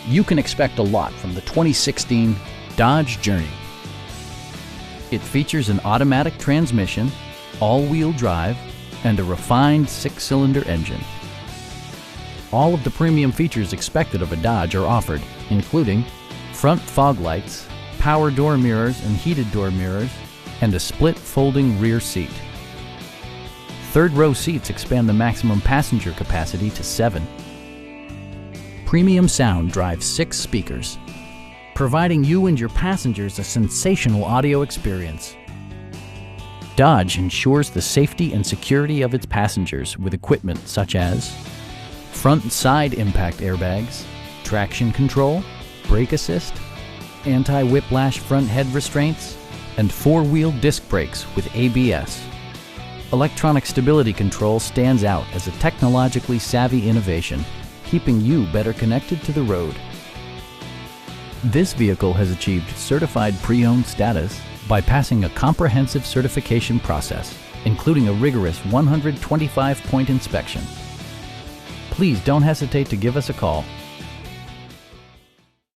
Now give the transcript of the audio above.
you can expect a lot from the 2016 Dodge Journey. It features an automatic transmission, all-wheel drive, and a refined 6-cylinder engine. All of the premium features expected of a Dodge are offered, including front fog lights, power door mirrors and heated door mirrors, and a split folding rear seat. Third-row seats expand the maximum passenger capacity to 7. Premium sound drives 6 speakers, providing you and your passengers a sensational audio experience. Dodge ensures the safety and security of its passengers with equipment such as front and side impact airbags, traction control, brake assist, anti-whiplash front head restraints, and 4-wheel disc brakes with ABS. Electronic stability control stands out as a technologically savvy innovation, keeping you better connected to the road. This vehicle has achieved certified pre-owned status by passing a comprehensive certification process, including a rigorous 125-point inspection. Please don't hesitate to give us a call